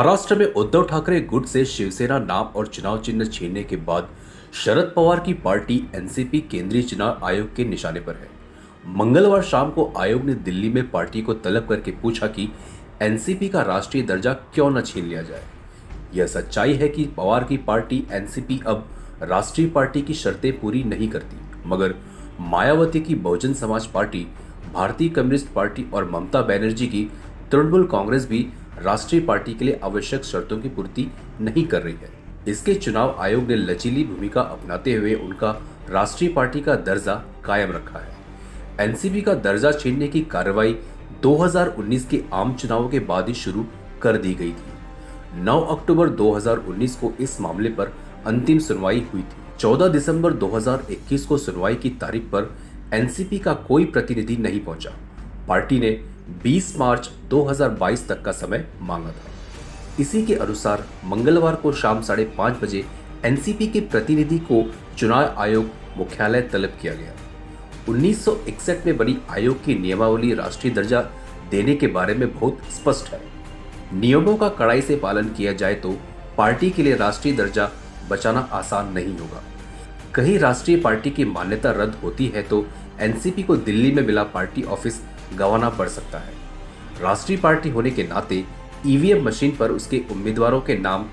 महाराष्ट्र में उद्धव ठाकरे गुट से शिवसेना नाम और चुनाव चिन्ह छीनने के बाद शरद पवार की पार्टी एनसीपी केंद्रीय चुनाव आयोग के निशाने पर है। मंगलवार शाम को आयोग ने दिल्ली में पार्टी को तलब करके पूछा कि एनसीपी का राष्ट्रीय दर्जा क्यों न छीन लिया जाए। यह सच्चाई है कि पवार की पार्टी एनसीपी अब राष्ट्रीय पार्टी की शर्तें पूरी नहीं करती, मगर मायावती की बहुजन समाज पार्टी, भारतीय कम्युनिस्ट पार्टी और ममता बनर्जी की तृणमूल कांग्रेस भी राष्ट्रीय पार्टी के लिए आवश्यक शर्तों की पूर्ति नहीं कर रही है। इसके चुनाव आयोग ने लचीली भूमिका अपनाते हुए उनका राष्ट्रीय पार्टी का दर्जा कायम रखा है। एनसीपी का दर्जा छीनने की कार्रवाई 2019 के आम चुनावों के बाद ही शुरू कर दी गई थी। 9 अक्टूबर 2019 को इस मामले पर अंतिम सुनवाई हुई थी। 14 दिसंबर 2021 को सुनवाई की तारीख पर एनसीपी का कोई प्रतिनिधि नहीं पहुंचा। पार्टी ने 20 मार्च 2022 तक का समय मांगा था। इसी के अनुसार मंगलवार को शाम 5:30 बजे एनसीपी के प्रतिनिधि को चुनाव आयोग मुख्यालय तलब किया गया। 1961 में बनी आयोग की नियमावली राष्ट्रीय दर्जा देने के बारे में बहुत स्पष्ट है। नियमों का कड़ाई से पालन किया जाए तो पार्टी के लिए राष्ट्रीय दर्जा बचाना आसान नहीं होगा। कहीं राष्ट्रीय पार्टी की मान्यता रद्द होती है तो एनसीपी को दिल्ली में मिला पार्टी ऑफिस गंवाना पड़ सकता है। राष्ट्रीय पार्टी होने के नाते ईवीएम मशीन पर उसके उम्मीदवारों के नाम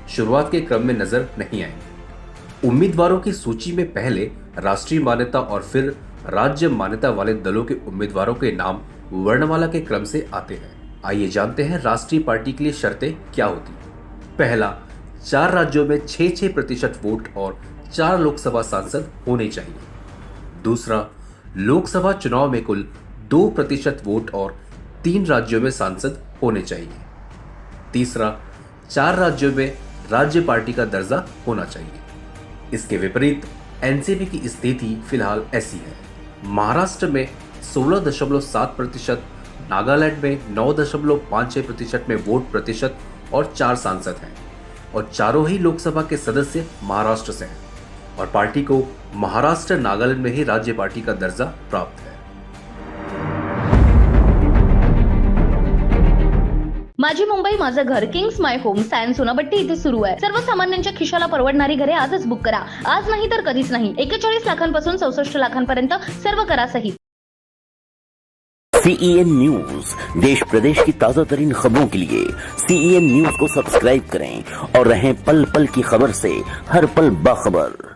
शुरुआत के क्रम में नजर नहीं आएंगे। उम्मीदवारों की सूची में पहले राष्ट्रीय मान्यता और फिर राज्य मान्यता वाले दलों के उम्मीदवारों के नाम वर्णमाला के क्रम से आते हैं। आइए जानते हैं राष्ट्रीय पार्टी के लिए शर्तें क्या होती। पहला, 4 राज्यों में 6% वोट और 4 लोकसभा सांसद होने चाहिए। दूसरा, लोकसभा चुनाव में कुल 2% वोट और 3 राज्यों में सांसद होने चाहिए। तीसरा, 4 राज्यों में राज्य पार्टी का दर्जा होना चाहिए। इसके विपरीत एनसीपी की स्थिति फिलहाल ऐसी है। महाराष्ट्र में 16.7%, नागालैंड में 9.56% में वोट प्रतिशत और 4 सांसद हैं और चारों ही लोकसभा के सदस्य महाराष्ट्र से हैं और पार्टी को महाराष्ट्र नागालैंड में ही राज्य पार्टी का दर्जा प्राप्त है। माझी मुंबई माझं घर किंग्स माय होम सायन सोनापट्टी इथे सुरू आहे। सर्वसामान्यांच्या खिशाला परवडणारी घरे आजच बुक करा। आज नाही तर कधीच नाही। 41 लाखांपासून 64 लाखांपर्यंत सर्व करा सहित। CEN न्यूज देश प्रदेश की ताजा तरीन खबरों के लिए CEN न्यूज को सब्सक्राइब करें और रहें पल पल की खबर से हर पल बाखबर।